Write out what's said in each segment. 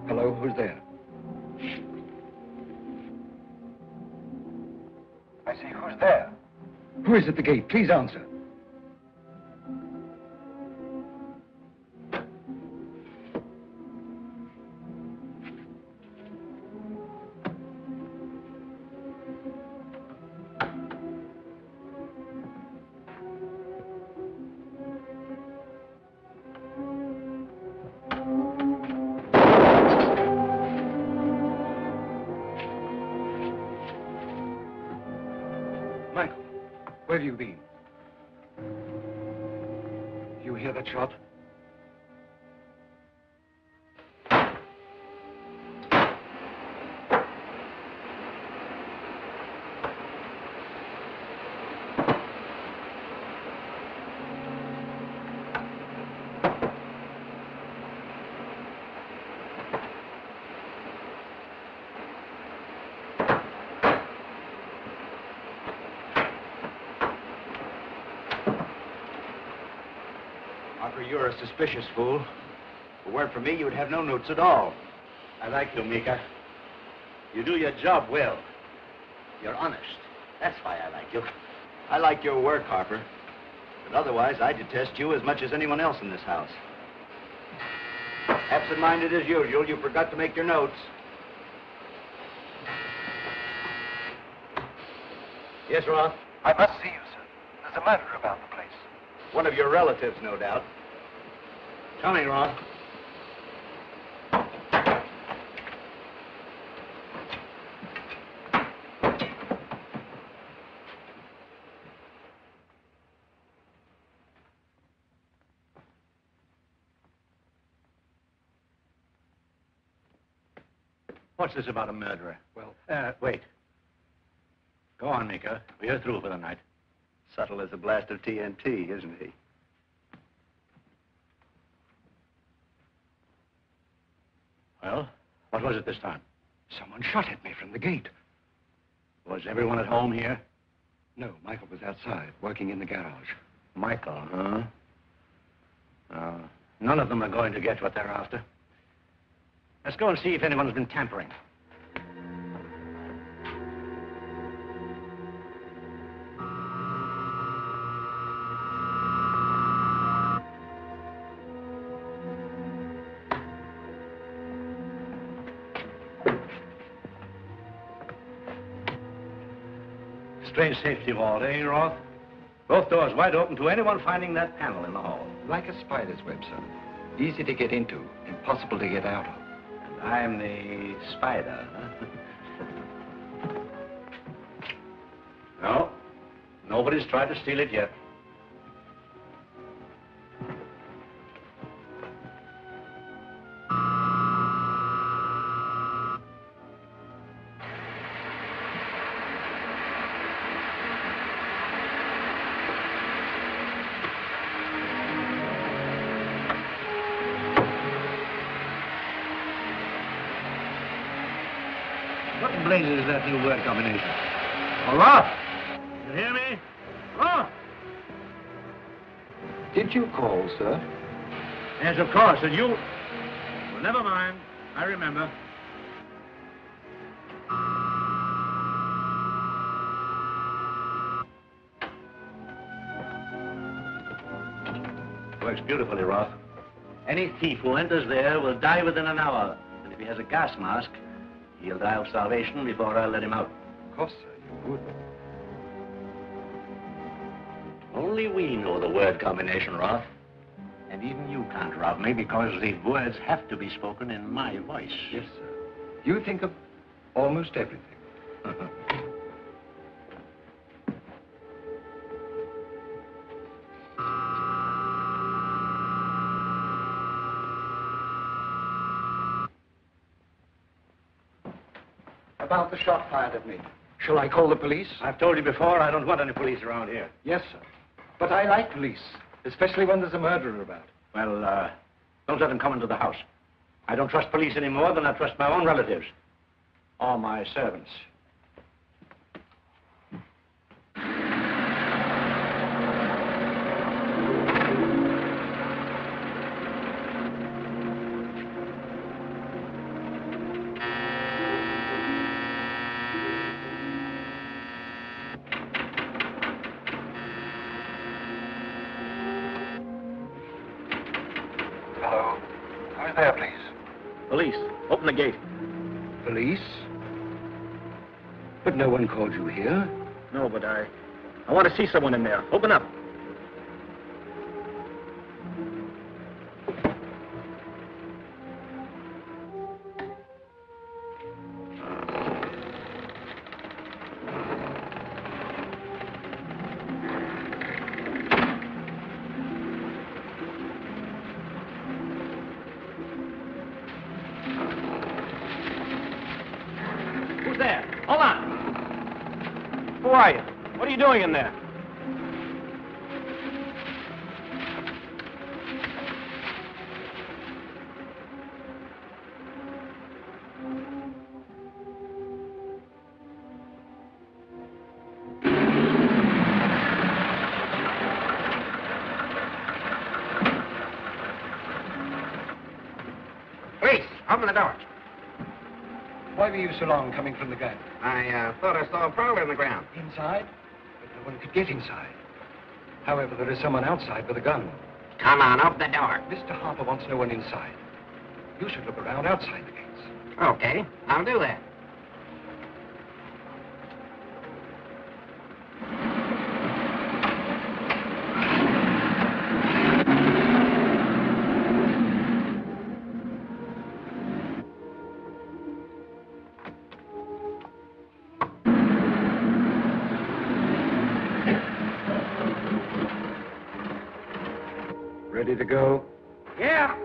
Hello, who's there? I say, who's there? Who is at the gate? Please answer. Michael, where have you been? You hear that shot? Harper, you're a suspicious fool. If it weren't for me, you would have no notes at all. I like you, Mika. You do your job well. You're honest. That's why I like you. I like your work, Harper. But otherwise, I detest you as much as anyone else in this house. Absent-minded as usual, you forgot to make your notes. Yes, Roth? I must see you, sir. There's a murder about the place. One of your relatives, no doubt. Coming, Roth. What's this about a murderer? Well, wait. Go on, Mika. We're through for the night. Subtle as a blast of TNT, isn't he? Well, what was it this time? someone shot at me from the gate. Was everyone at home here? No, Michael was outside, working in the garage. Michael, huh? None of them are going to get what they're after. Let's go and see if anyone's been tampering. Strange safety vault, eh, Roth? Both doors wide open to anyone finding that panel in the hall. Like a spider's web, sir. Easy to get into, impossible to get out of. And I'm the spider, huh? No, nobody's tried to steal it yet. What in blazes is that new word combination? Hello? You hear me? Hello? Did you call, sir? Yes, of course. And you... Well, never mind. I remember. Works beautifully, Roth. Any thief who enters there will die within an hour. And if he has a gas mask, he'll die of starvation before I'll let him out. Of course, sir, you would. Only we know the word combination, Roth. And even you can't rob me because the words have to be spoken in my voice. Yes, sir. You think of almost everything. About the shot fired at me. Shall I call the police? I've told you before, I don't want any police around here. Yes, sir. But I like police, especially when there's a murderer about. Well, don't let them come into the house. I don't trust police any more than I trust my own relatives. Or my servants. Who's there, please? Police, open the gate. Police? But no one called you here. No, but I want to see someone in there. Open up. Who's there? Hold on. Who are you? What are you doing in there? Police, open the door. Why were you so long coming from the gun? I thought I saw a prowler in the ground. Inside? But no one could get inside. However, there is someone outside with a gun. Come on, open the door. Mr. Harper wants no one inside. You should look around outside the gates. Okay, I'll do that. Ready to go? Yeah.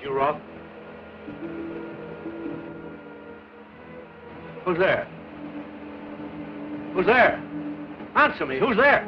You, Roth? Who's there? Who's there? Answer me. Who's there?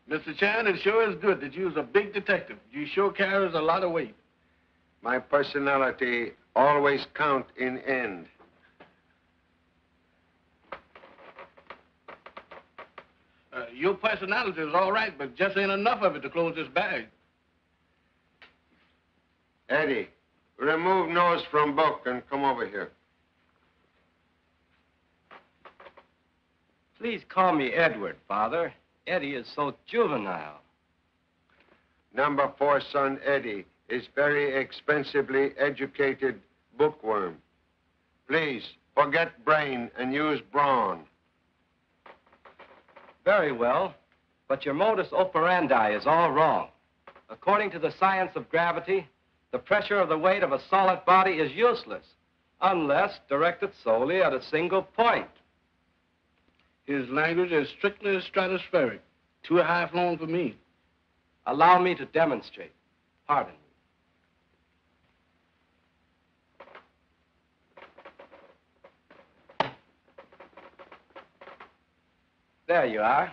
Mr. Chan, it sure is good that you's a big detective. You sure carries a lot of weight. My personality always count in end. Your personality is all right, but just ain't enough of it to close this bag. Eddie, remove nose from book and come over here. Please call me Edward, Father. Eddie is so juvenile. Number 4 son Eddie is very expensively educated bookworm. Please, forget brain and use brawn. Very well, but your modus operandi is all wrong. According to the science of gravity, the pressure of the weight of a solid body is useless unless directed solely at a single point. His language is strictly stratospheric. Too high flown for me. Allow me to demonstrate. Pardon me. There you are.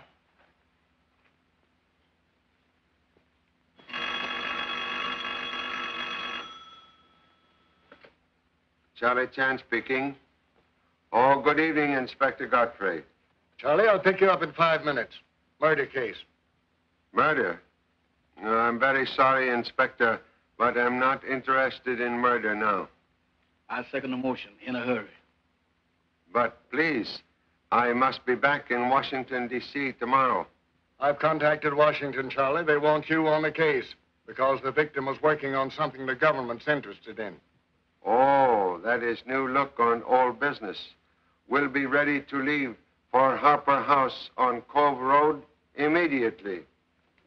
Charlie Chan speaking. Oh, good evening, Inspector Godfrey. Charlie, I'll pick you up in 5 minutes. Murder case. Murder? No, I'm very sorry, Inspector, but I'm not interested in murder now. I second the motion in a hurry. But please, I must be back in Washington, D.C. tomorrow. I've contacted Washington, Charlie. They want you on the case because the victim was working on something the government's interested in. Oh, that is new look on old business. We'll be ready to leave for Harper House on Cove Road immediately.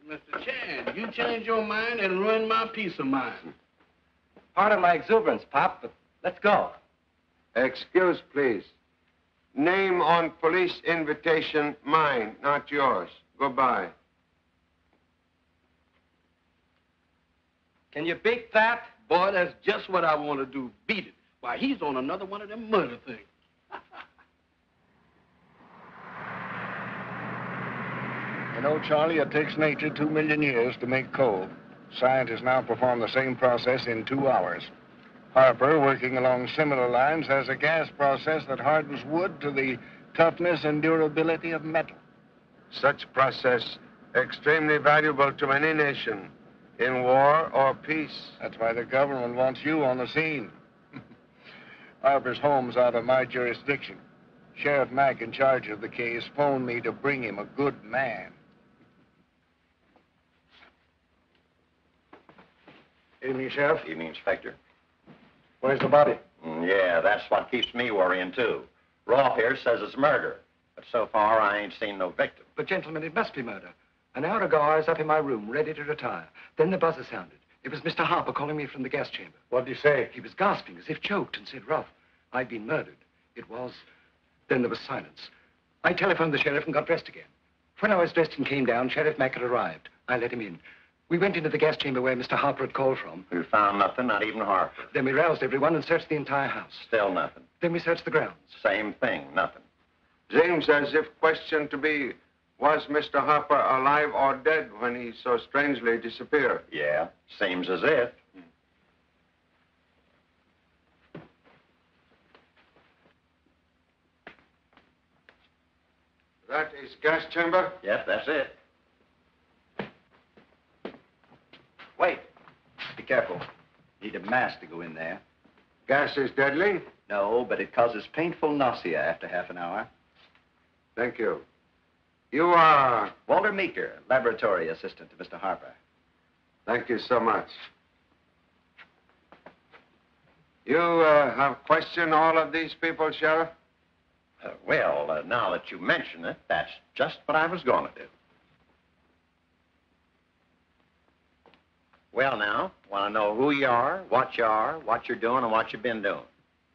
Mr. Chan, you changed your mind and ruined my peace of mind. Pardon my exuberance, Pop, but let's go. Excuse, please. Name on police invitation, mine, not yours. Goodbye. Can you beat that? Boy, that's just what I want to do. Beat it. Why, he's on another one of them murder things. You know, Charlie, it takes nature 2 million years to make coal. Scientists now perform the same process in 2 hours. Harper, working along similar lines, has a gas process that hardens wood to the toughness and durability of metal. Such process extremely valuable to any nation, in war or peace. That's why the government wants you on the scene. Harper's home's out of my jurisdiction. Sheriff Mack, in charge of the case, phoned me to bring him a good man. Evening, Sheriff. Evening, Inspector. Where's the body? Yeah, that's what keeps me worrying, too. Rolfe here says it's murder, but so far I ain't seen no victim. But, gentlemen, it must be murder. An hour ago, I was up in my room, ready to retire. Then the buzzer sounded. It was Mr. Harper calling me from the gas chamber. What'd he say? He was gasping, as if choked, and said, "Rolfe, I've been murdered." It was... Then there was silence. I telephoned the sheriff and got dressed again. When I was dressed and came down, Sheriff Mack had arrived. I let him in. We went into the gas chamber where Mr. Harper had called from. We found nothing, not even Harper. Then we roused everyone and searched the entire house. Still nothing. Then we searched the grounds. Same thing, nothing. Seems as if question to be, was Mr. Harper alive or dead when he so strangely disappeared? Yeah, seems as if. That is gas chamber? Yep, that's it. Wait. Be careful. Need a mask to go in there. Gas is deadly? No, but it causes painful nausea after half an hour. Thank you. You are... Walter Meeker, laboratory assistant to Mr. Harper. Thank you so much. You have questioned all of these people, Sheriff? Well, now that you mention it, that's just what I was going to do. Well, now, want to know who you are, what you're doing, and what you've been doing.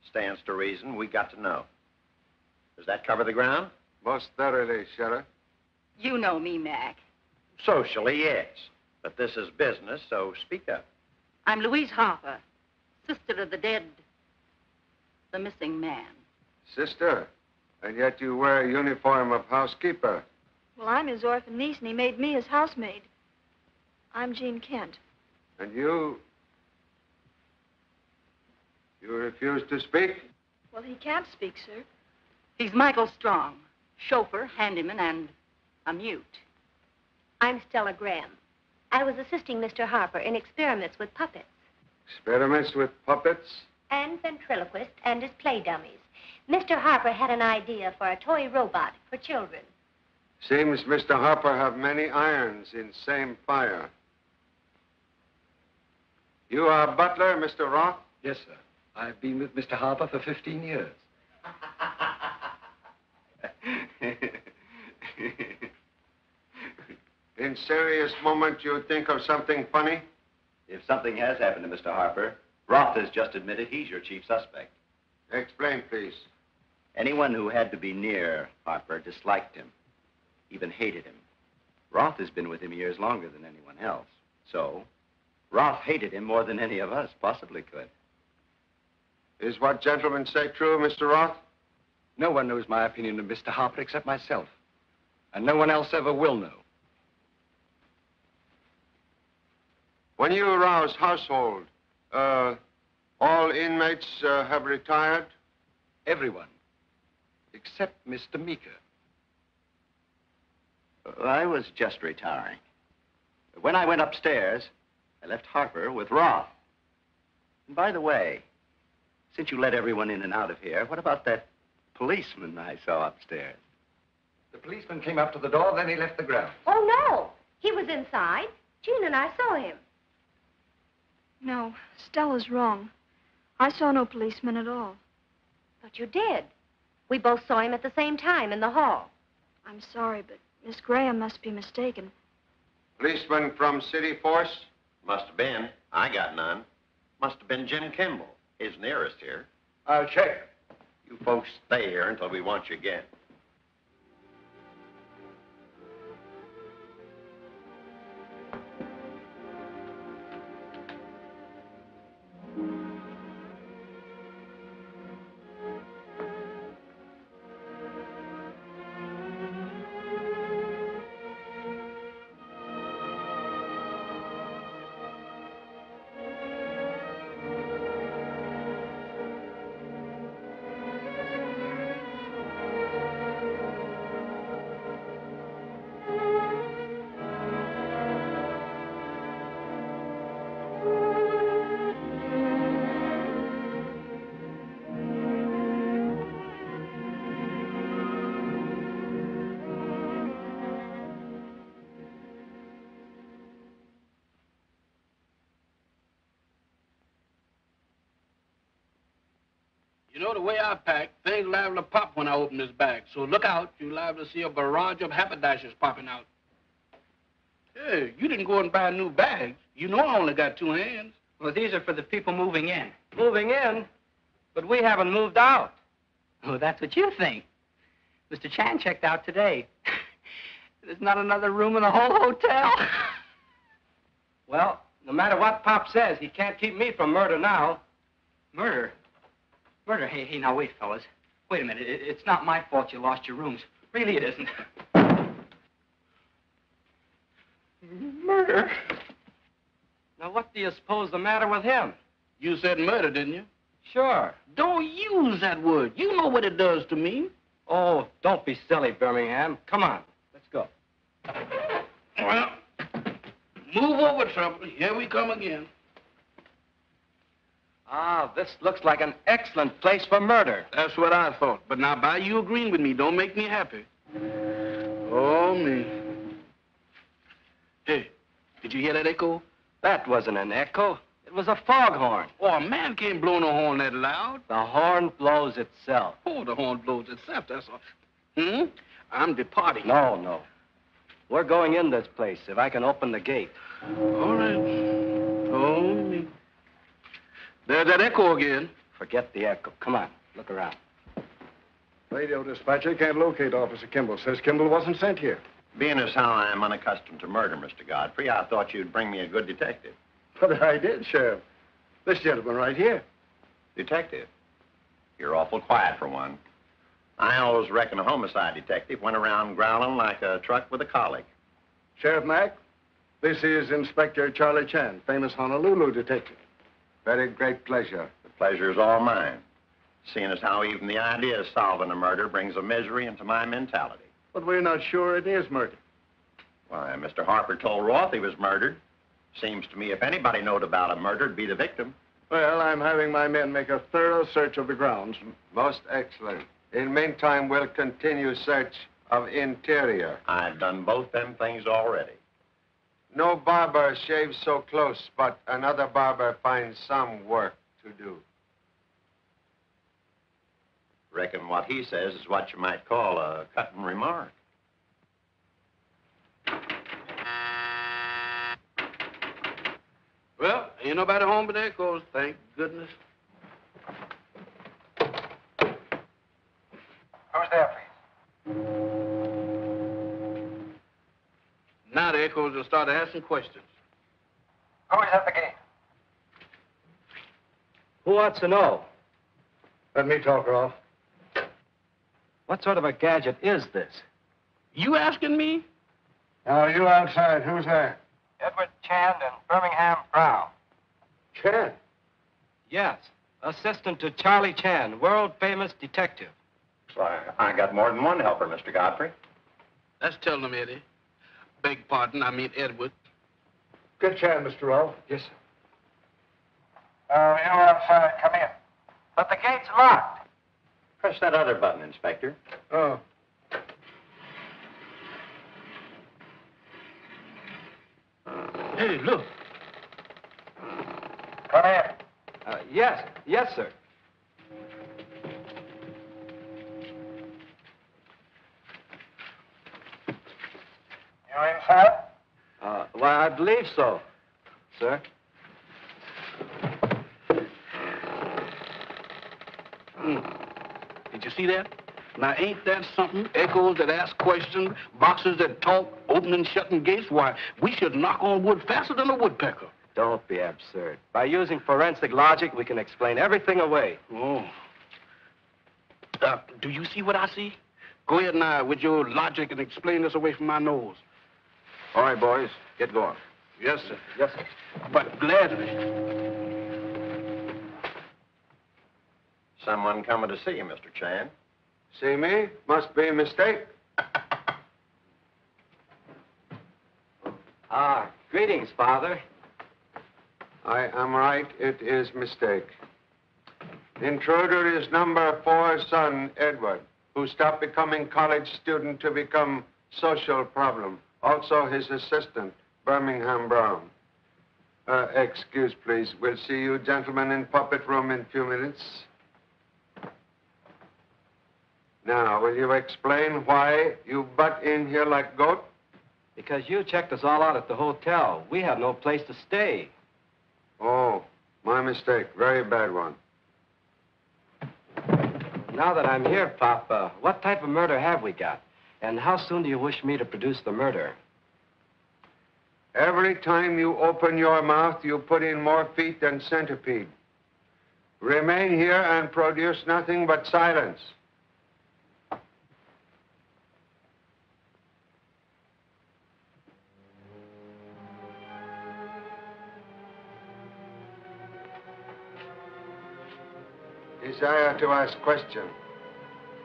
Stands to reason we got to know. Does that cover the ground? Most thoroughly, Sheriff. You know me, Mac. Socially, yes. But this is business, so speak up. I'm Louise Harper, sister of the dead, the missing man. Sister, and yet you wear a uniform of housekeeper. Well, I'm his orphan niece, and he made me his housemaid. I'm Jean Kent. And you refuse to speak? Well, he can't speak, sir. He's Michael Strong, chauffeur, handyman, and a mute. I'm Stella Graham. I was assisting Mr. Harper in experiments with puppets. Experiments with puppets? And ventriloquists and his play dummies. Mr. Harper had an idea for a toy robot for children. Seems Mr. Harper have many irons in same fire. You are butler, Mr. Roth? Yes, sir. I've been with Mr. Harper for 15 years. In serious moment, you think of something funny? If something has happened to Mr. Harper, Roth has just admitted he's your chief suspect. Explain, please. Anyone who had to be near Harper disliked him, even hated him. Roth has been with him years longer than anyone else. So, Roth hated him more than any of us possibly could. Is what gentlemen say true, Mr. Roth? No one knows my opinion of Mr. Harper except myself. And no one else ever will know. When you arouse household, All inmates have retired? Everyone, except Mr. Meeker. I was just retiring. When I went upstairs, I left Harper with Roth. And by the way, since you let everyone in and out of here, what about that policeman I saw upstairs? The policeman came up to the door, then he left the ground. Oh, no. He was inside. Jean and I saw him. No, Stella's wrong. I saw no policeman at all. But you did. We both saw him at the same time in the hall. I'm sorry, but Miss Graham must be mistaken. Policeman from City Force? Must have been. I got none. Must have been Jim Kimball, his nearest here. I'll check. You folks stay here until we want you again. You know, the way I pack, things liable to pop when I open this bag. So look out. You're liable to see a barrage of haberdashers popping out. Hey, you didn't go and buy new bags. You know I only got 2 hands. Well, these are for the people moving in. Moving in? But we haven't moved out. Oh, that's what you think. Mr. Chan checked out today. There's not another room in the whole hotel. Well, no matter what Pop says, he can't keep me from murder now. Murder? Murder? Hey, now, wait, fellas. Wait a minute. It's not my fault you lost your rooms. Really, it isn't. Murder? Now, what do you suppose the matter with him? You said murder, didn't you? Sure. Don't use that word. You know what it does to me. Oh, don't be silly, Birmingham. Come on, let's go. Well, move over, Trouble. Here we come again. Ah, this looks like an excellent place for murder. That's what I thought. But now, by you agreeing with me, don't make me happy. Oh, me. Hey, did you hear that echo? That wasn't an echo. It was a foghorn. Oh, a man can't blow no horn that loud. The horn blows itself. Oh, the horn blows itself, that's all. I'm departing. No. We're going in this place, if I can open the gate. All right. Oh, me. There's that echo again. Forget the echo. Come on, look around. Radio dispatcher can't locate Officer Kimball. Says Kimball wasn't sent here. Being as how I am unaccustomed to murder, Mr. Godfrey, I thought you'd bring me a good detective. But I did, Sheriff. This gentleman right here. Detective? You're awful quiet for one. I always reckon a homicide detective went around growling like a truck with a colic. Sheriff Mack, this is Inspector Charlie Chan, famous Honolulu detective. Very great pleasure. The pleasure's all mine, seeing as how even the idea of solving a murder brings a misery into my mentality. But we're not sure it is murder. Why, Mr. Harper told Roth he was murdered. Seems to me if anybody knowed about a murder, it'd be the victim. Well, I'm having my men make a thorough search of the grounds. Most excellent. In meantime, we'll continue search of interior. I've done both them things already. No barber shaves so close, but another barber finds some work to do. Reckon what he says is what you might call a cutting remark. Well, ain't nobody home but the echoes, thank goodness. Who's there, please? Now the echoes will start asking questions. Who is at the gate? Who wants to know? Let me talk, Rolf. What sort of a gadget is this? You asking me? Now, you outside. Who's there? Edward Chand and Birmingham Brown. Chan. Yes. Assistant to Charlie Chan, world-famous detective. So I got more than one helper, Mr. Godfrey. Let's tell them, Eddie. Beg pardon, I mean Edward. Good Chan, Mr. Rolfe. Yes, sir. You outside, come in. But the gate's locked. Press that other button, Inspector. Oh. Hey, look. Come in. Yes. Yes, sir. You inside? Well, I believe so, sir. Did you see that? Now, ain't that something? Echoes that ask questions, boxes that talk, opening and shutting gates. Why, we should knock on wood faster than a woodpecker. Don't be absurd. By using forensic logic, we can explain everything away. Oh. Do you see what I see? Go ahead now with your logic and explain this away from my nose. All right, boys, get going. Yes, sir. Yes, sir. But gladly. Someone coming to see you, Mr. Chan. See me? Must be a mistake. Greetings, Father. I am right. It is mistake. Intruder is number 4 son, Edward, who stopped becoming college student to become social problem. Also his assistant, Birmingham Brown. Excuse, please. We'll see you gentlemen in puppet room in a few minutes. Now, will you explain why you butt in here like goat? Because you checked us all out at the hotel. We have no place to stay. Oh, my mistake. Very bad one. Now that I'm here, Pop, what type of murder have we got? And how soon do you wish me to produce the murder? Every time you open your mouth, you put in more feet than centipede. Remain here and produce nothing but silence. Desire to ask question.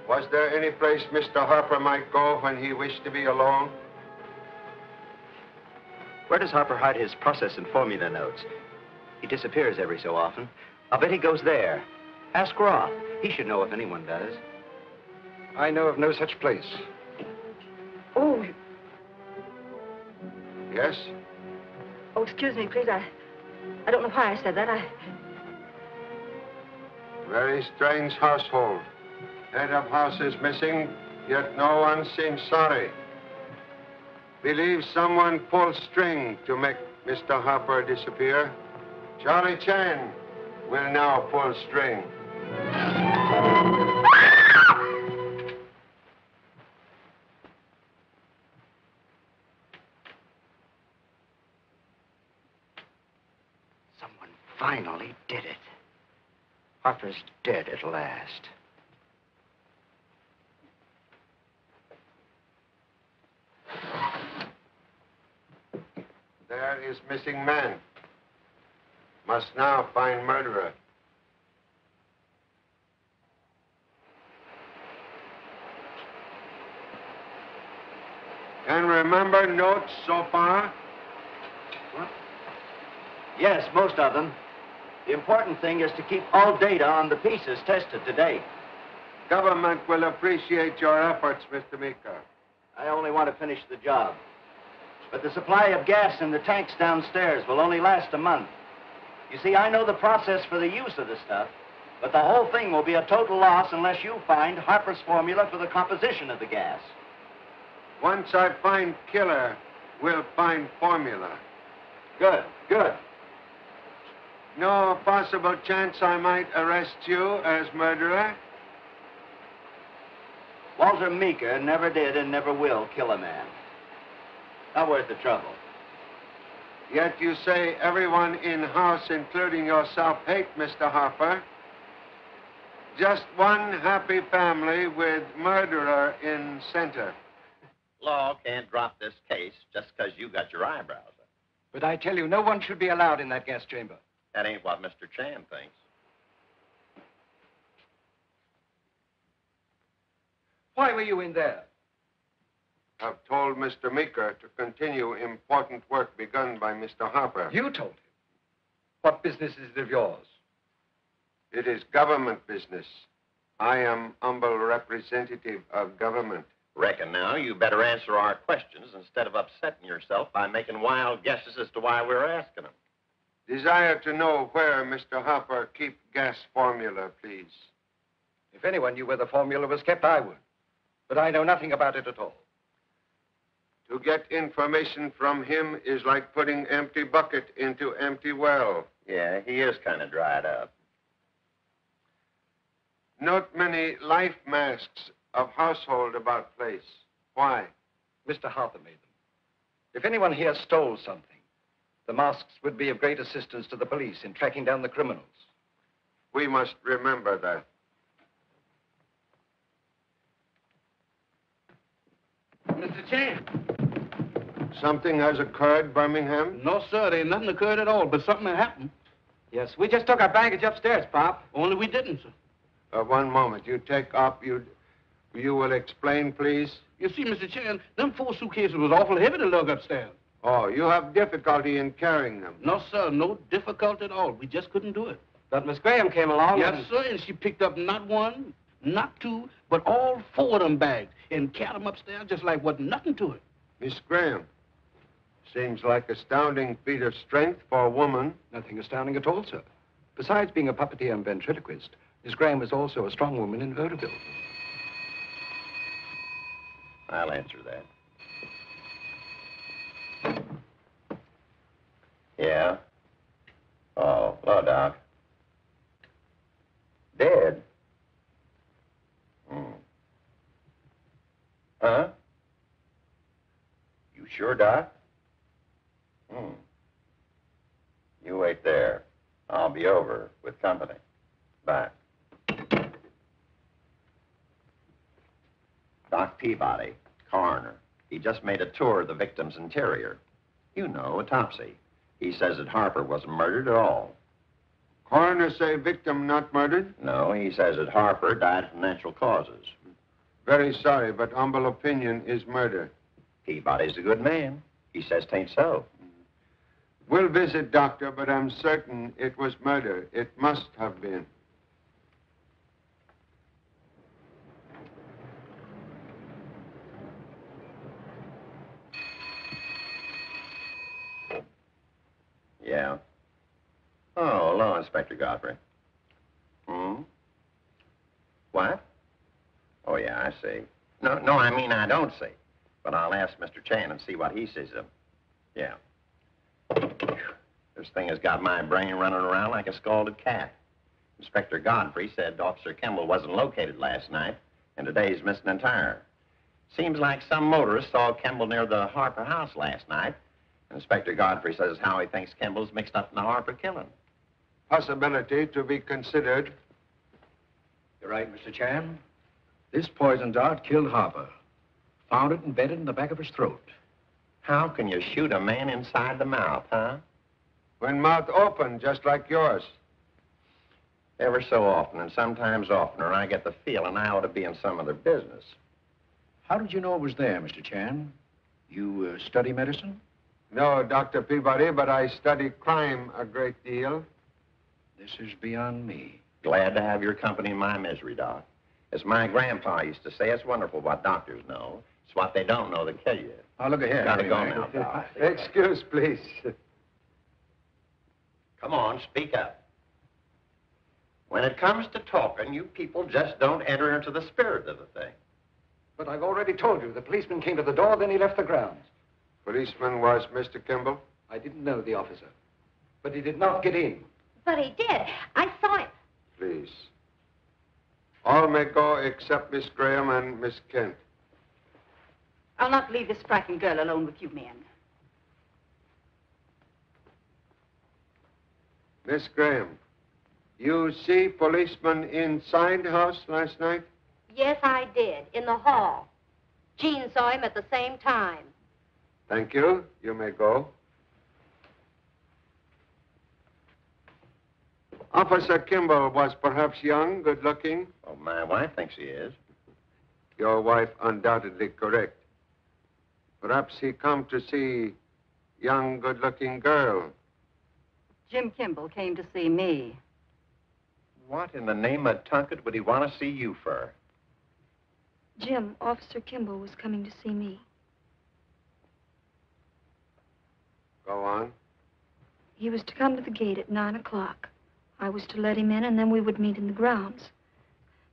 Was there any place Mr. Harper might go when he wished to be alone? Where does Harper hide his process and formula notes? He disappears every so often. I'll bet he goes there. Ask Roth. He should know if anyone does. I know of no such place. Oh, Yes? oh, excuse me, please. I don't know why I said that. Very strange household. Head of house is missing, yet no one seems sorry. Believe someone pulled string to make Mr. Harper disappear. Charlie Chan will now pull string. Someone finally did it. Harper's dead at last. There is missing man. Must now find murderer. Can remember notes so far? What? Yes, most of them. The important thing is to keep all data on the pieces tested today. Government will appreciate your efforts, Mr. Meeker. I only want to finish the job. But the supply of gas in the tanks downstairs will only last a month. You see, I know the process for the use of the stuff, but the whole thing will be a total loss unless you find Harper's formula for the composition of the gas. Once I find killer, we'll find formula. Good, good. No possible chance I might arrest you as murderer? Walter Meeker never did and never will kill a man. Not worth the trouble. Yet you say everyone in-house, including yourself, hate Mr. Harper. Just one happy family with murderer in center. Law can't drop this case just because you got your eyebrows up. But I tell you, no one should be allowed in that gas chamber. That ain't what Mr. Chan thinks. Why were you in there? I've told Mr. Meeker to continue important work begun by Mr. Harper. You told him? What business is it of yours? It is government business. I am humble representative of government. Reckon now you better answer our questions instead of upsetting yourself by making wild guesses as to why we're asking them. Desire to know where Mr. Harper keep gas formula, please. If anyone knew where the formula was kept, I would. But I know nothing about it at all. To get information from him is like putting empty bucket into empty well. Yeah, he is kind of dried up. Not many life masks of household about place. Why? Mr. Harper made them. If anyone here stole something, the masks would be of great assistance to the police in tracking down the criminals. We must remember that. Mr. Chan. Something has occurred, Birmingham? No, sir. There ain't nothing occurred at all, but something happened. Yes, we just took our baggage upstairs, Pop. Only we didn't, sir. One moment. You take up. You will explain, please? You see, Mr. Chan, them 4 suitcases was awful heavy to lug upstairs. Oh, you have difficulty in carrying them? No, sir. No difficulty at all. We just couldn't do it. But Miss Graham came along. Yes, sir, and she picked up not 1, not 2, but all 4 of them bags and carried them upstairs just like wasn't nothing to it. Miss Graham, seems like astounding feat of strength for a woman. Nothing astounding at all, sir. Besides being a puppeteer and ventriloquist, Miss Graham was also a strong woman in vaudeville. I'll answer that. Yeah? Oh, hello, Doc. Dead? Huh? You sure, Doc? You wait there. I'll be over with company. Bye. Doc Peabody, coroner. He just made a tour of the victim's interior. You know, autopsy. He says that Harper wasn't murdered at all. Coroner say victim not murdered? No, he says that Harper died from natural causes. Very sorry, but humble opinion is murder. Peabody's a good man. He says 'tain't so. We'll visit, doctor, but I'm certain it was murder. It must have been. Yeah. Oh, hello, Inspector Godfrey. What? Oh, yeah, I see. No, I mean I don't see. But I'll ask Mr. Chan and see what he sees of him. Yeah. This thing has got my brain running around like a scalded cat. Inspector Godfrey said Officer Kimball wasn't located last night, and today he's missing entire. Seems like some motorist saw Kimball near the Harper house last night. Inspector Godfrey says how he thinks Kimball's mixed up in the Harper killing. Possibility to be considered. You're right, Mr. Chan. This poison dart killed Harper. Found it embedded in the back of his throat. How can you shoot a man inside the mouth, huh? When mouth open, just like yours. Ever so often, and sometimes oftener, I get the feeling I ought to be in some other business. How did you know it was there, Mr. Chan? You study medicine? No, Dr. Peabody, but I study crime a great deal. This is beyond me. Glad to have your company in my misery, Doc. As my grandpa used to say, it's wonderful what doctors know. It's what they don't know that kill you. Oh, look ahead. Gotta go now, Doc. Excuse, please. Come on, speak up. When it comes to talking, you people just don't enter into the spirit of the thing. But I've already told you. The policeman came to the door, then he left the grounds. Policeman was Mr. Kimball? I didn't know the officer. But he did not get in. But he did. I saw him. Please. All may go except Miss Graham and Miss Kent. I'll not leave this frightened girl alone with you men. Miss Graham, you see policeman inside house last night? Yes, I did. In the hall. Jean saw him at the same time. Thank you. You may go. Officer Kimball was perhaps young, good-looking. Oh, my wife thinks he is. Your wife undoubtedly correct. Perhaps he come to see young, good-looking girl. Jim Kimball came to see me. What in the name of Tunket would he want to see you for? Jim, Officer Kimball was coming to see me. Go on. He was to come to the gate at 9 o'clock. I was to let him in, and then we would meet in the grounds.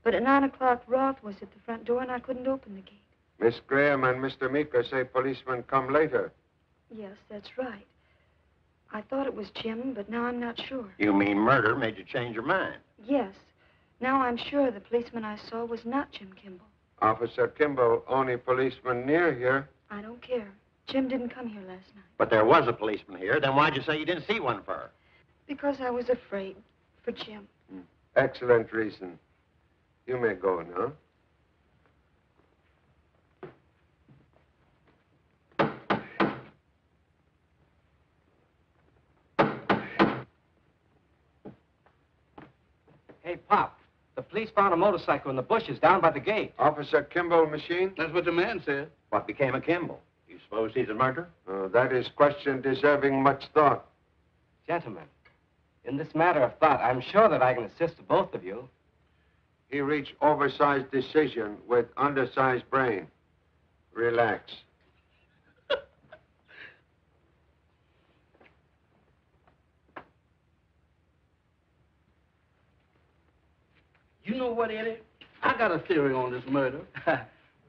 But at 9 o'clock, Roth was at the front door, and I couldn't open the gate. Miss Graham and Mr. Meeker say policemen come later. Yes, that's right. I thought it was Jim, but now I'm not sure. You mean murder made you change your mind? Yes. Now I'm sure the policeman I saw was not Jim Kimball. Officer Kimball, only policeman near here. I don't care. Jim didn't come here last night. But there was a policeman here. Then why'd you say you didn't see one for? Because I was afraid for Jim. Excellent reason. You may go now. Hey, Pop, the police found a motorcycle in the bushes down by the gate. Officer Kimball machine? That's what the man said. What became of Kimball? You suppose he's a murderer? That is question deserving much thought. Gentlemen, in this matter of thought, I'm sure that I can assist both of you. He reached oversized decision with undersized brain. Relax. You know what, Eddie? I got a theory on this murder.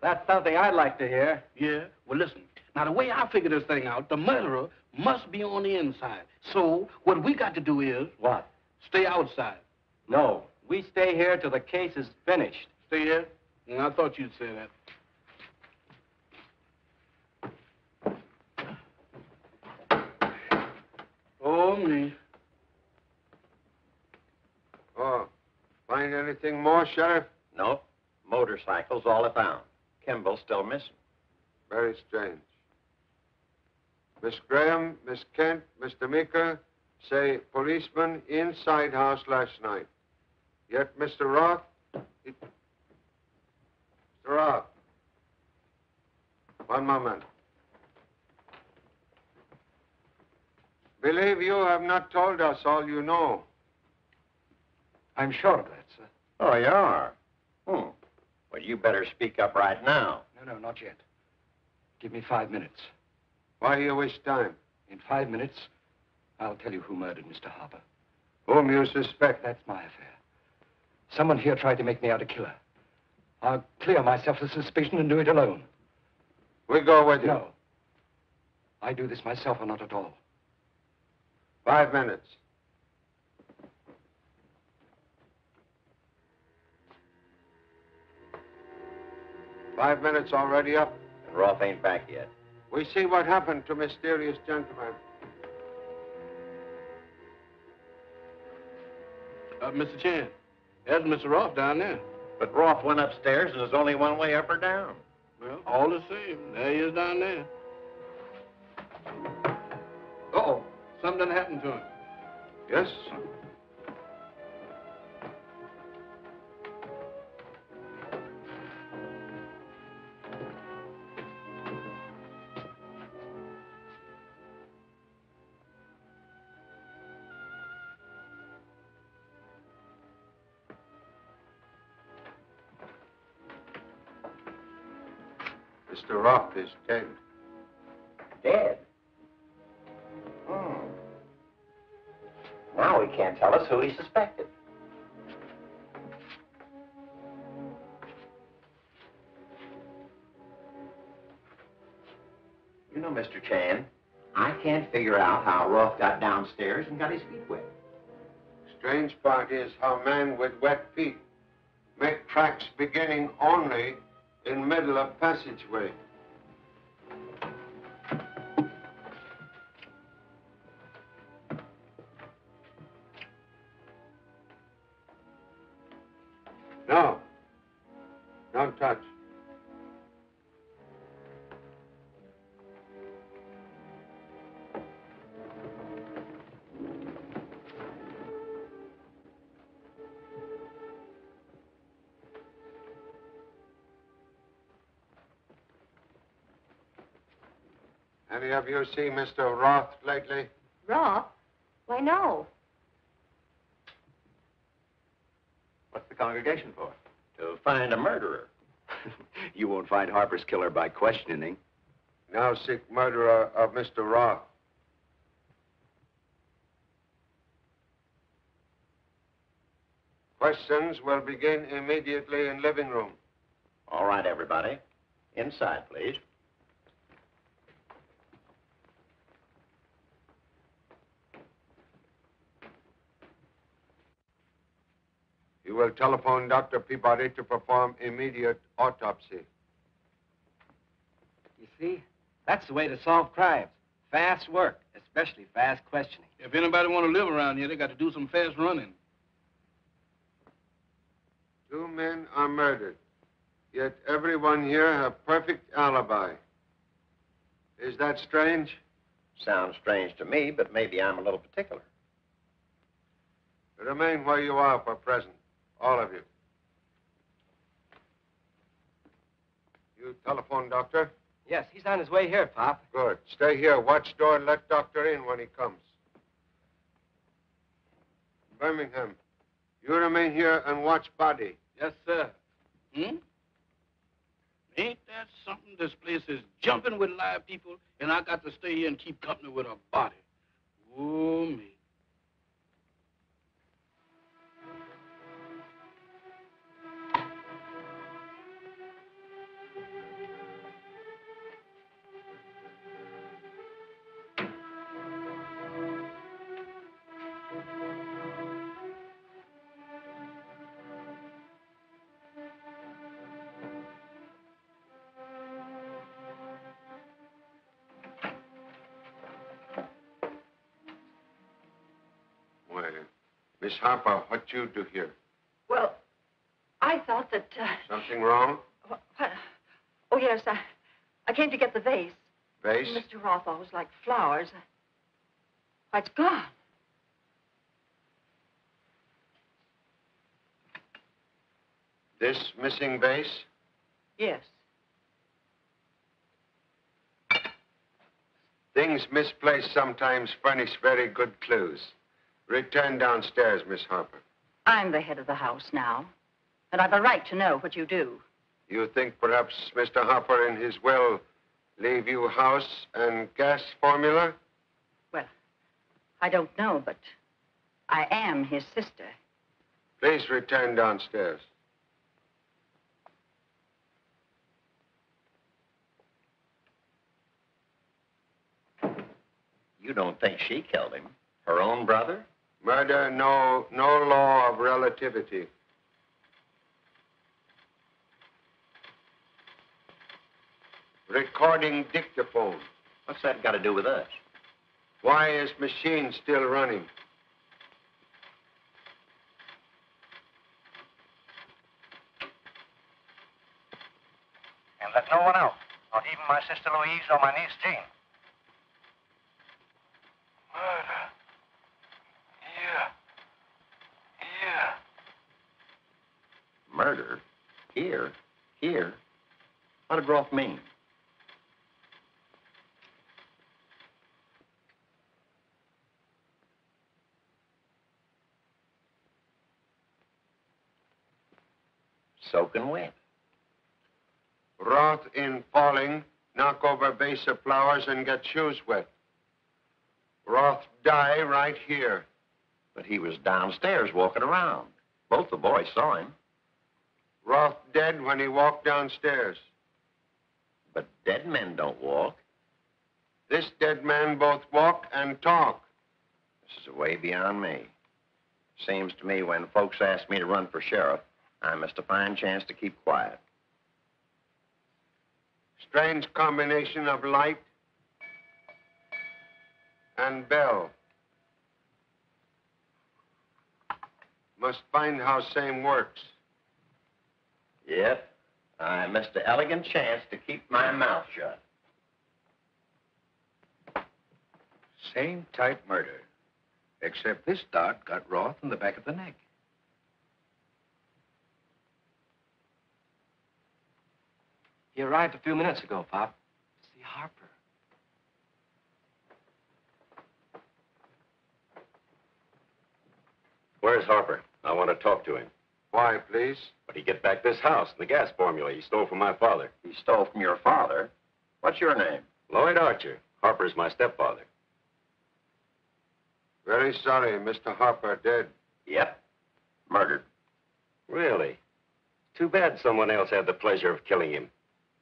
That's something I'd like to hear. Yeah? Well, listen. Now, the way I figure this thing out, the murderer must be on the inside. So, what we got to do is... What? Stay outside. No, we stay here till the case is finished. Stay here? I thought you'd say that. Oh, me. Oh, find anything more, Sheriff? Nope. Motorcycle's all I found. Kimball's still missing. Very strange. Miss Graham, Miss Kent, Mr. Meeker say policeman inside house last night. Yet Mr. Roth... Mr. Roth. One moment. Believe you have not told us all you know. I'm sure of that, sir. Oh, you are? Well, you better speak up right now. No, not yet. Give me 5 minutes. Why you waste time? In 5 minutes, I'll tell you who murdered Mr. Harper. Whom you suspect? That's my affair. Someone here tried to make me out a killer. I'll clear myself of suspicion and do it alone. We go with you. No. I do this myself or not at all. 5 minutes. Five minutes already up. And Roth ain't back yet. We see what happened to mysterious gentleman. Mr. Chan, there's Mr. Roth down there. But Roth went upstairs and there's only one way up or down. Well, all the same, there he is down there. Uh-oh, something happened to him. Yes? Mr. Roth is dead. Dead? Now he can't tell us who he suspected. You know, Mr. Chan, I can't figure out how Roth got downstairs and got his feet wet. Strange part is how men with wet feet make tracks beginning only in middle of passageway. No. Don't touch. Any of you see Mr. Roth lately? Roth? Why, no. What's the congregation for? To find a murderer. You won't find Harper's killer by questioning. Now seek murderer of Mr. Roth. Questions will begin immediately in living room. All right, everybody. Inside, please. You will telephone Dr. Peabody to perform immediate autopsy. You see, that's the way to solve crimes. Fast work, especially fast questioning. If anybody want to live around here, they got to do some fast running. 2 men are murdered, yet everyone here have perfect alibi. Is that strange? Sounds strange to me, but maybe I'm a little particular. Remain where you are for present, all of you. You telephone Doctor? Yes, he's on his way here, Pop. Good. Stay here. Watch door and let Doctor in when he comes. Birmingham, you remain here and watch body. Yes, sir. Ain't that something? This place is jumping with live people, and I got to stay here and keep company with a body. Oh, me. Well, Miss Harper, what you do here? Well, I thought that, Something wrong? what? Oh, yes, I came to get the vase. Vase? Mr. Roth always liked flowers. Why, it's gone. This missing vase? Yes. Things misplaced sometimes furnish very good clues. Return downstairs, Miss Harper. I'm the head of the house now, and I've a right to know what you do. You think perhaps Mr. Harper in his will leave you house and gas formula? Well, I don't know, but I am his sister. Please return downstairs. You don't think she killed him? Her own brother? Murder, no law of relativity. Recording dictaphone. What's that got to do with us? Why is machine still running? And let no one out, not even my sister Louise or my niece Jean. Murder. Here. Murder? Here? Here? What did Roth mean? Soaking wet. Roth in falling, knock over vase of flowers and get shoes wet. Roth die right here. But he was downstairs walking around. Both the boys saw him. Roth dead when he walked downstairs. But dead men don't walk. This dead man both walk and talk. This is way beyond me. Seems to me when folks ask me to run for sheriff, I missed a fine chance to keep quiet. Strange combination of light and bell. Must find how same works. Yep. I missed an elegant chance to keep my mouth shut. Same type murder, except this dot got Roth in the back of the neck. He arrived a few minutes ago, Pop. See Harper. Where's Harper? I want to talk to him. Why, please? But he get back this house and the gas formula he stole from my father. He stole from your father? What's your name? Lloyd Archer. Harper's my stepfather. Very sorry, Mr. Harper dead. Yep. Murdered. Really? Too bad someone else had the pleasure of killing him.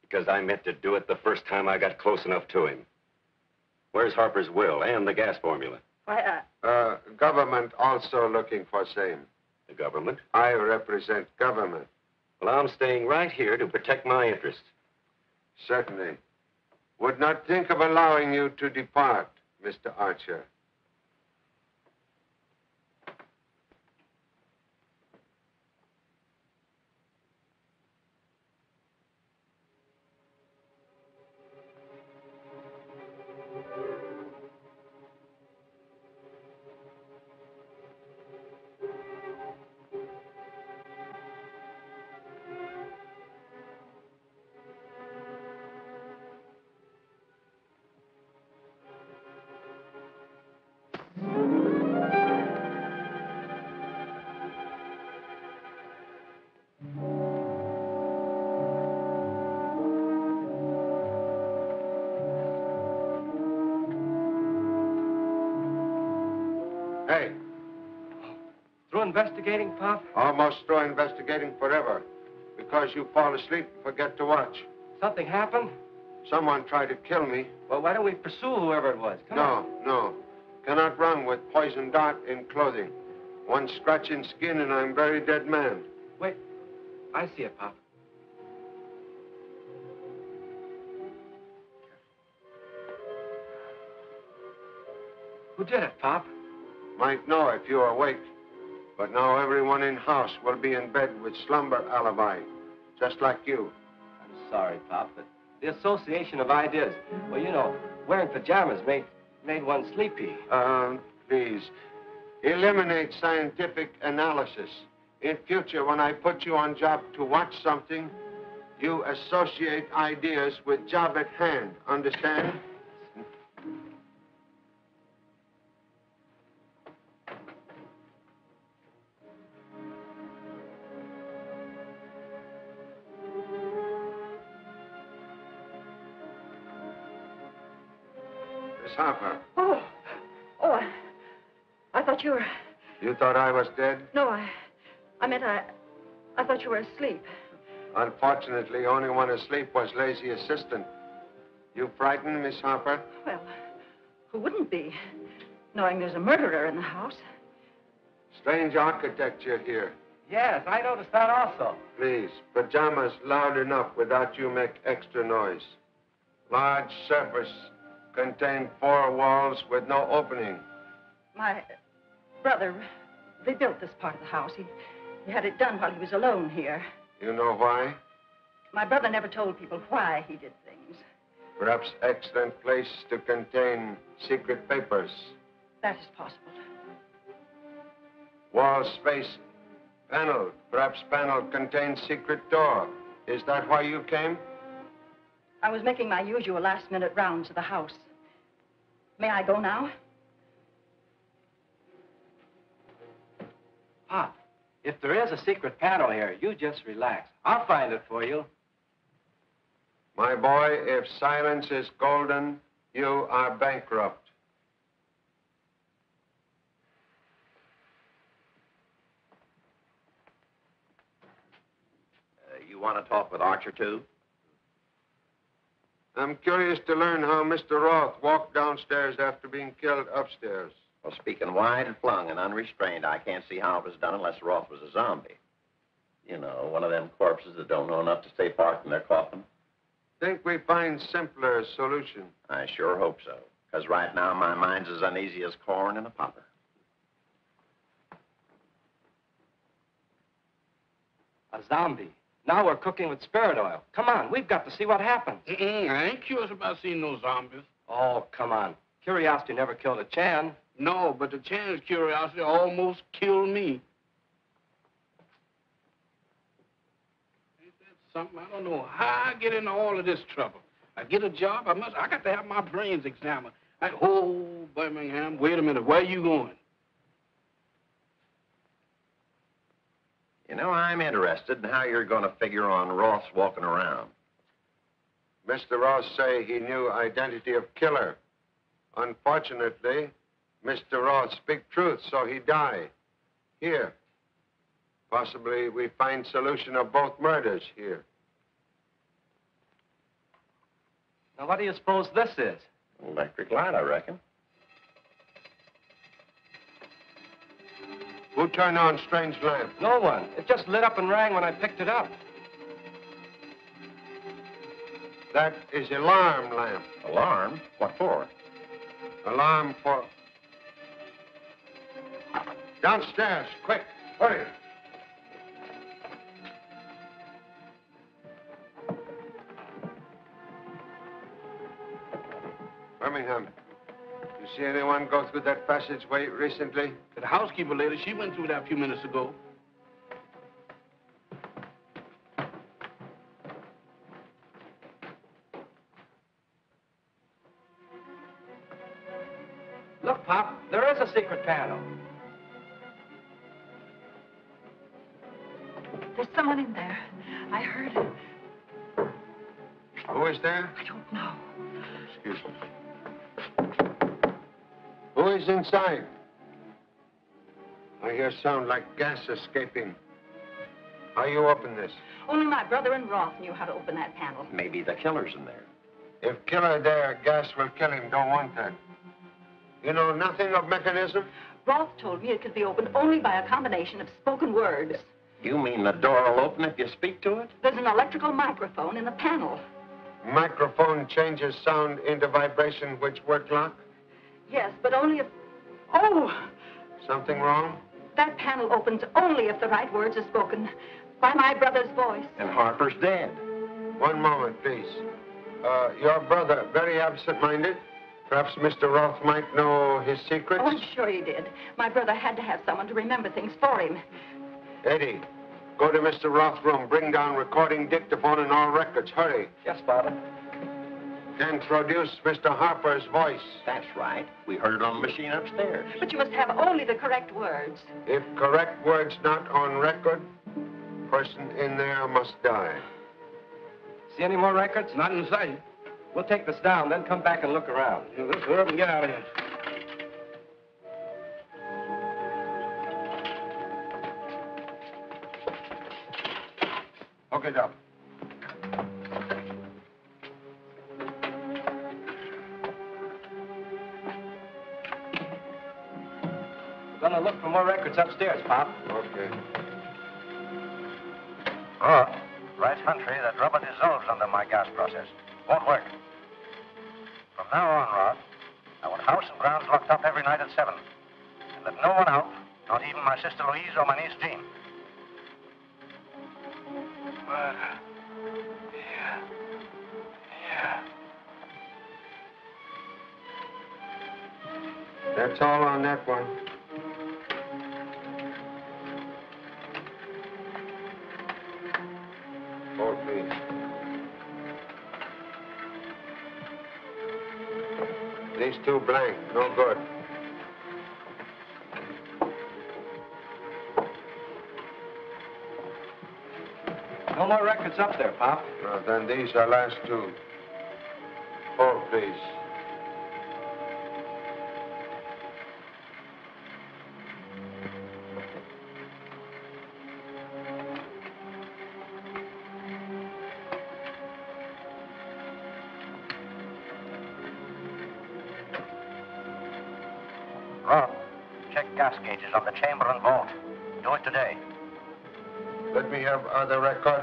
Because I meant to do it the first time I got close enough to him. Where's Harper's will and the gas formula? Why, Government also looking for same. The government? I represent government. Well, I'm staying right here to protect my interests. Certainly. Would not think of allowing you to depart, Mr. Archer. Hey, Through investigating, Pop? almost through investigating forever. Because you fall asleep and forget to watch. Something happened? Someone tried to kill me. Well, why don't we pursue whoever it was? Come on. No. Cannot run with poison dart in clothing. One scratch in skin and I'm very dead man. Wait. I see it, Pop. Who did it, Pop? Might know if you are awake. But now everyone in house will be in bed with slumber alibi. Just like you. I'm sorry, Pop, but the association of ideas. Well, you know, wearing pajamas made one sleepy. Please. Eliminate scientific analysis. In future, when I put you on job to watch something, you associate ideas with job at hand. Understand? Miss Harper, I thought you were... you thought I was dead? No, I meant I thought you were asleep. Unfortunately, only one asleep was lazy assistant. You frightened, Miss Harper? Well, who wouldn't be, knowing there's a murderer in the house? Strange architecture here. Yes, I noticed that also. Please, pajamas loud enough without you make extra noise. Large surface contain 4 walls with no opening. My brother rebuilt this part of the house. He had it done while he was alone here. You know why? My brother never told people why he did things. Perhaps excellent place to contain secret papers. That is possible. Wall space, panel. Perhaps panel contains secret door. Is that why you came? I was making my usual last-minute rounds of the house. May I go now? Pop, if there is a secret panel here, you just relax. I'll find it for you. My boy, if silence is golden, you are bankrupt. You want to talk with Archer, too? I'm curious to learn how Mr. Roth walked downstairs after being killed upstairs. Well, speaking wide and flung and unrestrained, I can't see how it was done unless Roth was a zombie. You know, one of them corpses that don't know enough to stay parked in their coffin. Think we find simpler solution. I sure hope so. Because right now, my mind's as uneasy as corn in a popper. A zombie. Now we're cooking with spirit oil. Come on, we've got to see what happens. I ain't curious about seeing no zombies. Oh, come on. Curiosity never killed a Chan. No, but the Chan's curiosity almost killed me. Ain't that something? I don't know how I get into all of this trouble. I get a job, I got to have my brains examined. Oh, Birmingham, wait a minute, where are you going? You know, I'm interested in how you're going to figure on Roth's walking around. Mr. Ross say he knew identity of killer. Unfortunately, Mr. Ross speak truth, so he die. Here. Possibly we find solution of both murders here. Now, what do you suppose this is? Electric light, I reckon. Who turned on strange lamp? No one. It just lit up and rang when I picked it up. That is alarm lamp. Alarm? What for? Alarm for... Downstairs, quick, hurry. Birmingham, you see anyone go through that passageway recently? The housekeeper lady, she went through that a few minutes ago. Look, Pop, there is a secret panel. There's someone in there. I heard it. Who is there? I don't know. Excuse me. Who is inside? I hear sound like gas escaping. How you open this? Only my brother and Roth knew how to open that panel. Maybe the killer's in there. If killer there, gas will kill him. Don't want that. You know nothing of mechanism? Roth told me it could be opened only by a combination of spoken words. You mean the door will open if you speak to it? There's an electrical microphone in the panel. Microphone changes sound into vibration which work lock? Yes, but only if... Oh! Something wrong? That panel opens only if the right words are spoken by my brother's voice. And Harper's dead. One moment, please. Your brother, very absent-minded. Perhaps Mr. Roth might know his secrets? Oh, I'm sure he did. My brother had to have someone to remember things for him. Eddie, go to Mr. Roth's room. Bring down recording dictaphone and all records. Hurry. Yes, Father. Introduce Mr. Harper's voice. That's right. We heard it on the machine upstairs. But you must have only the correct words. If correct words not on record, person in there must die. See any more records? Not in sight. We'll take this down, then come back and look around. Yeah, let's hurry up and get out of here. Okay, Doc. We're gonna look for more records upstairs, Pop. Okay. Roth, right country that rubber dissolves under my gas process. Won't work. From now on, Roth, I want house and grounds locked up every night at 7. And let no one out, not even my sister Louise or my niece Jean. Murder. Yeah. That's all on that one. Hold, please. These two blank, no good. No more records up there, Pop. Then these are last two. Hold, please. Roth, check gas gauges on the chamber and vault. Do it today. Let me have other record.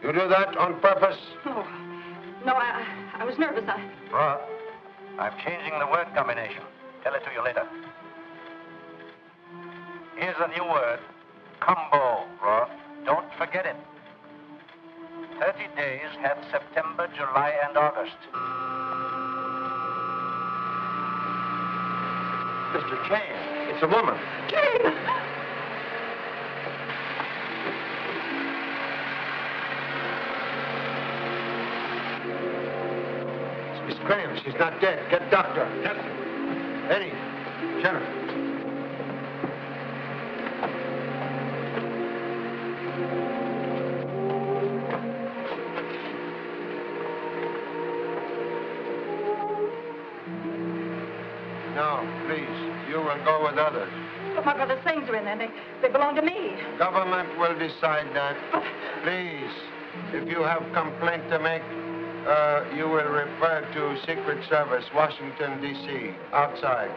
You do that on purpose? Oh, no, I was nervous. Roth, I'm changing the word combination. Tell it to you later. Here's a new word. Combo, Roth. Don't forget it. 30 days have September, July, and August. Mr. Chan, it's a woman. Jane! Miss Graham, she's not dead. Get doctor. Yes. Eddie, Jennifer. Please, you will go with others. But my brother's things are in there. They belong to me. Government will decide that. Please, if you have complaint to make, you will refer to Secret Service, Washington, D.C., outside.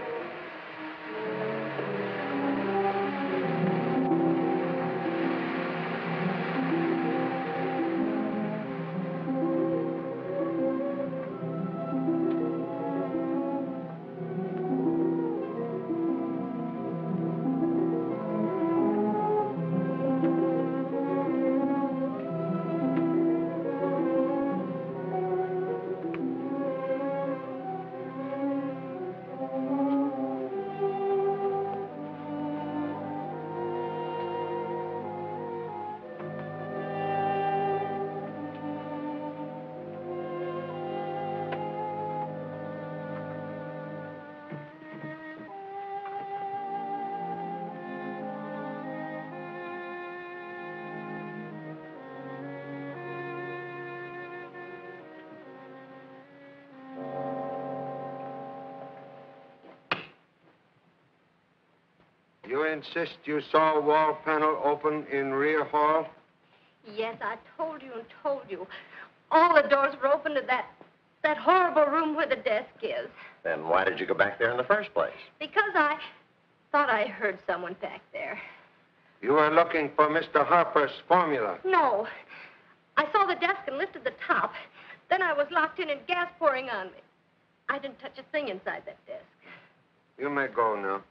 You insist you saw a wall panel open in rear hall? Yes, I told you and told you. All the doors were open to that horrible room where the desk is. Then why did you go back there in the first place? Because I thought I heard someone back there. You were looking for Mr. Harper's formula. No. I saw the desk and lifted the top. Then I was locked in and gas pouring on me. I didn't touch a thing inside that desk. You may go now.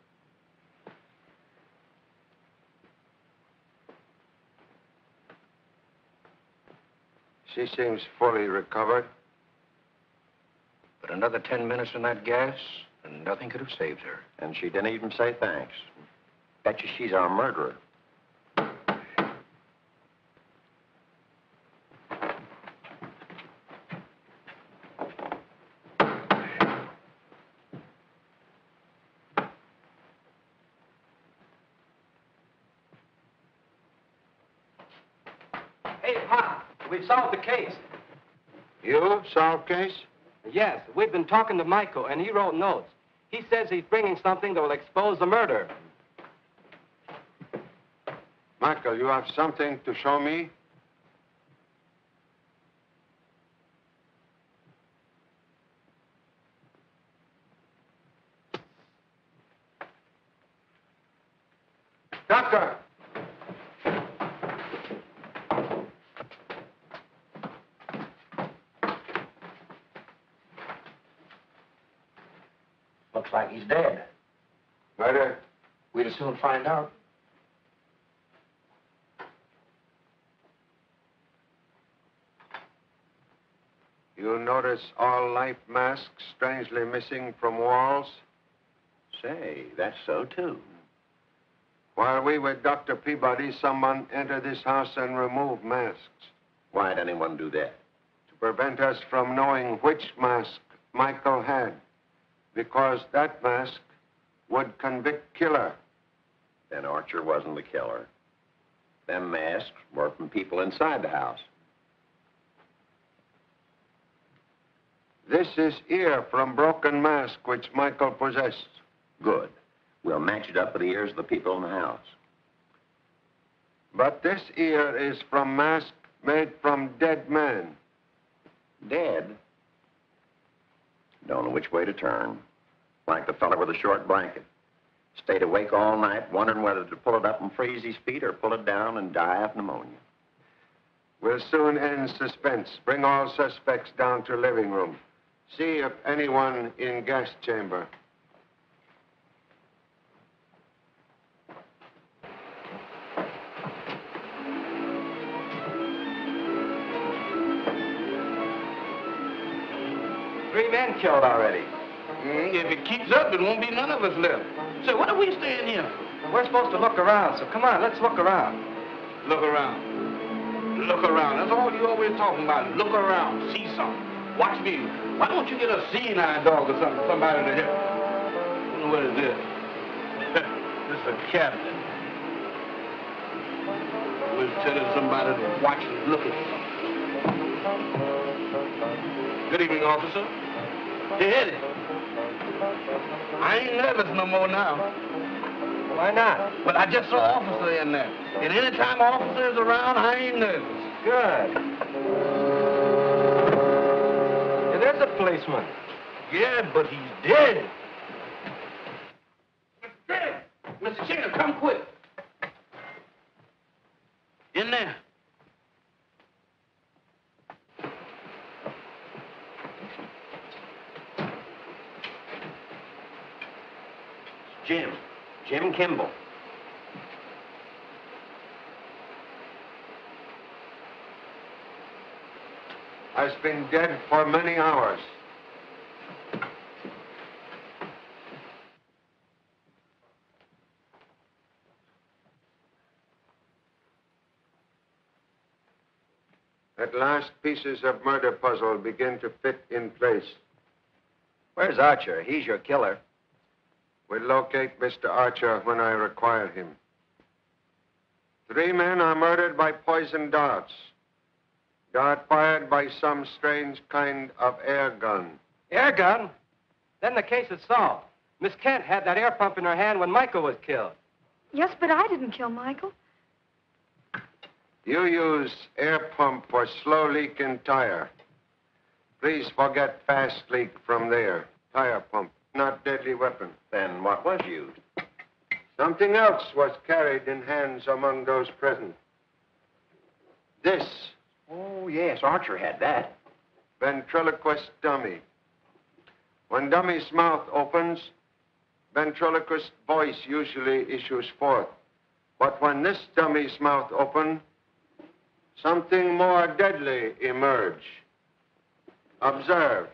She seems fully recovered. But another 10 minutes in that gas, and nothing could have saved her. And she didn't even say thanks. Bet you she's our murderer. Hey, Pop, we've solved the case. You solved case? Yes, we've been talking to Michael, and he wrote notes. He says he's bringing something that will expose the murder. Michael, you have something to show me? Doctor! Looks like he's dead. Murder? We'd as soon find out. You notice all life masks strangely missing from walls? Say, that's so, too. While we were Dr. Peabody, someone entered this house and removed masks. Why'd anyone do that? To prevent us from knowing which mask Michael had. Because that mask would convict killer. Then Archer wasn't the killer. Them masks were from people inside the house. This is ear from broken mask which Michael possessed. Good. We'll match it up with the ears of the people in the house. But this ear is from mask made from dead man. Dead? Don't know which way to turn. Like the fella with the short blanket. Stayed awake all night, wondering whether to pull it up and freeze his feet or pull it down and die of pneumonia. We'll soon end suspense. Bring all suspects down to living room. See if anyone in gas chamber. Three men killed already. If it keeps up, it won't be none of us left. So what are we staying here? We're supposed to look around, so come on, let's look around. Look around. Look around. That's all you always talking about. Look around. See something. Watch me. Why don't you get a seeing-eye dog or something? Somebody to help. I don't know what is this. This is a cabinet. Always telling somebody to watch and look at something. Good evening, officer. Hey, Eddie. I ain't nervous no more now. Why not? But I just saw an officer in there. And any time an officer is around, I ain't nervous. Good. Yeah, there's a policeman. Yeah, but he's dead. Mr. Chair, come quick. In there. Jim Kimball. Has been dead for many hours. At last, pieces of murder puzzle begin to fit in place. Where's Archer? He's your killer. We'll locate Mr. Archer when I require him. 3 men are murdered by poison darts. Dart fired by some strange kind of air gun. Air gun? Then the case is solved. Miss Kent had that air pump in her hand when Michael was killed. Yes, but I didn't kill Michael. You use air pump for slow leak in tire. Please forget fast leak from there. Tire pump, not deadly weapon. Then what was used? Something else was carried in hands among those present. This. Oh, yes, Archer had that. Ventriloquist dummy. When dummy's mouth opens, ventriloquist voice usually issues forth. But when this dummy's mouth opens, something more deadly emerge. Observe.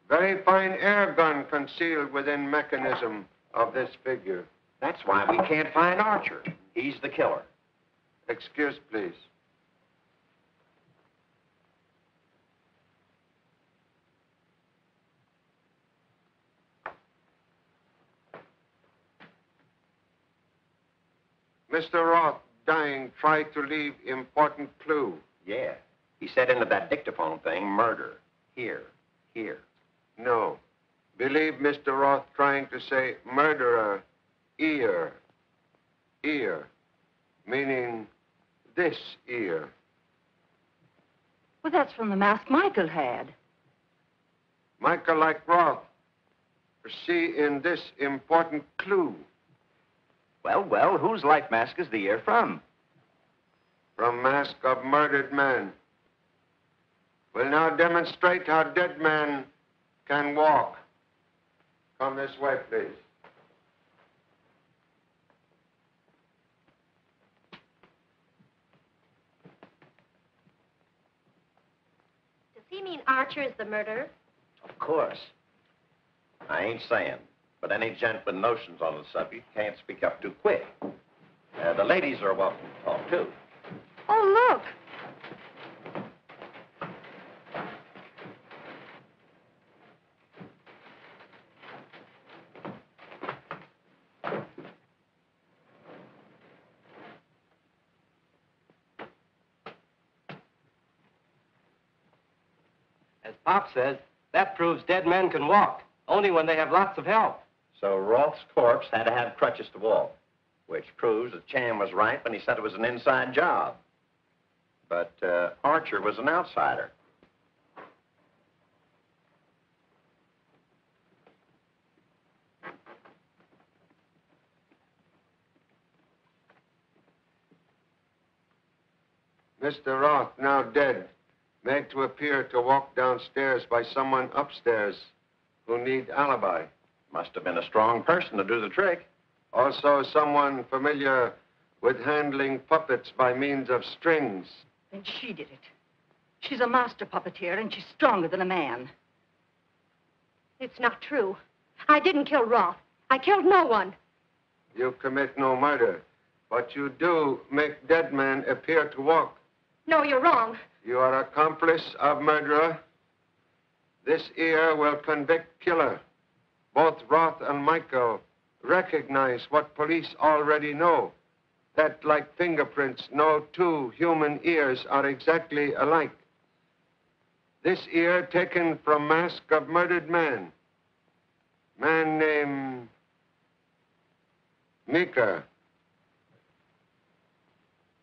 Very fine air gun concealed within mechanism of this figure. That's why we can't find Archer. He's the killer. Excuse, please. Mr. Roth, dying, tried to leave important clue. Yeah. He said into that dictaphone thing, murder. Here. No. Believe Mr. Roth trying to say murderer, ear, meaning this ear. Well, that's from the mask Michael had. Michael, like Roth, see in this important clue. Well, whose life mask is the ear from? From mask of murdered man. We'll now demonstrate how dead man can walk. Come this way, please. Does he mean Archer is the murderer? Of course. I ain't saying, but any gent with notions on the subject can't speak up too quick. The ladies are welcome to talk, too. Oh, look. As Pop says, that proves dead men can walk, only when they have lots of help. So Roth's corpse had to have crutches to walk, which proves that Chan was right when he said it was an inside job. But Archer was an outsider. Mr. Roth, now dead, made to appear to walk downstairs by someone upstairs who need alibi. Must have been a strong person to do the trick. Also someone familiar with handling puppets by means of strings. Then she did it. She's a master puppeteer, and she's stronger than a man. It's not true. I didn't kill Roth. I killed no one. You commit no murder, but you do make dead men appear to walk. No, you're wrong. You are accomplice of murderer. This ear will convict killer. Both Roth and Michael recognize what police already know, that like fingerprints, no two human ears are exactly alike. This ear taken from mask of murdered man. Man named Meeker.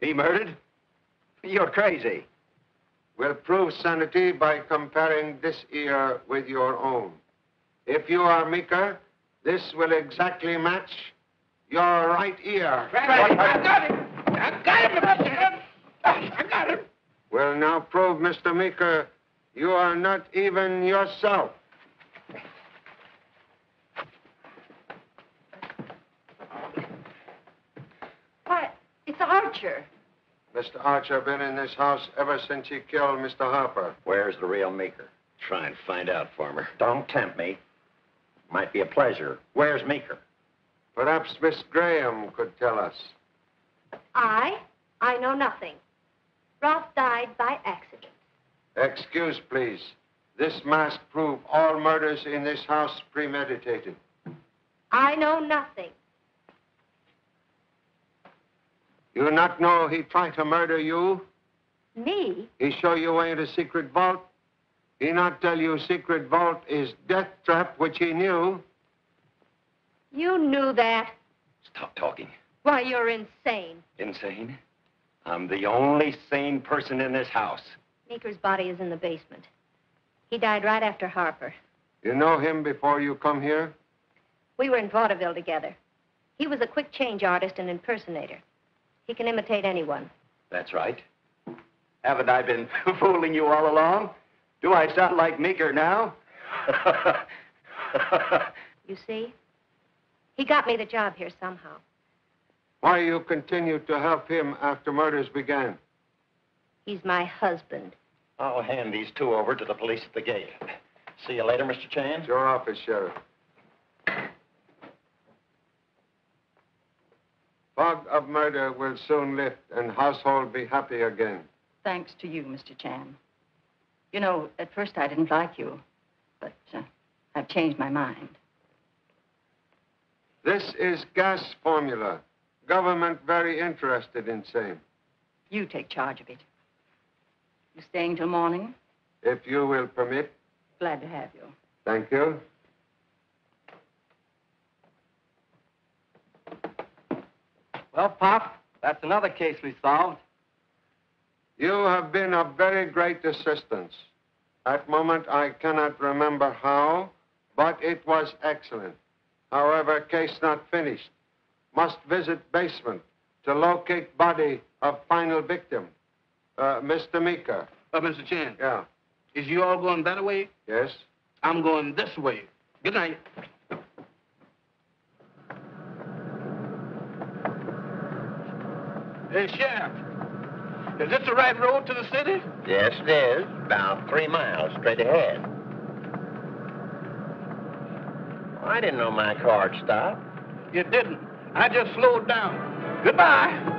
He murdered? You're crazy. We'll prove sanity by comparing this ear with your own. If you are Meeker, this will exactly match your right ear. Right. I got him. I got him, Mr. Chan. I got him. We'll now prove, Mr. Meeker, you are not even yourself. Why, it's Archer. Mr. Archer been in this house ever since he killed Mr. Harper. Where's the real Meeker? Try and find out, Farmer. Don't tempt me. Might be a pleasure. Where's Meeker? Perhaps Miss Graham could tell us. I know nothing. Roth died by accident. Excuse, please. This mask prove all murders in this house premeditated. I know nothing. You not know he tried to murder you? Me? He show you way in the secret vault? He not tell you secret vault is death trap, which he knew? You knew that. Stop talking. Why, you're insane. Insane? I'm the only sane person in this house. Meeker's body is in the basement. He died right after Harper. You know him before you come here? We were in vaudeville together. He was a quick change artist and impersonator. He can imitate anyone. That's right. Haven't I been fooling you all along? Do I sound like Meeker now? You see? He got me the job here somehow. Why you continued to help him after murders began? He's my husband. I'll hand these two over to the police at the gate. See you later, Mr. Chan. It's your office, Sheriff. Fog of murder will soon lift and household be happy again. Thanks to you, Mr. Chan. You know, at first I didn't like you, but I've changed my mind. This is gas formula. Government very interested in same. You take charge of it. You staying till morning? If you will permit. Glad to have you. Thank you. Well, Pop, that's another case we solved. You have been of very great assistance. At moment, I cannot remember how, but it was excellent. However, case not finished. Must visit basement to locate body of final victim. Mr. Meeker. Mr. Chan. Yeah. Is you all going that way? Yes. I'm going this way. Good night. Hey, Sheriff. Is this the right road to the city? Yes, it is. About 3 miles straight ahead. I didn't know my car'd stop. You didn't. I just slowed down. Goodbye.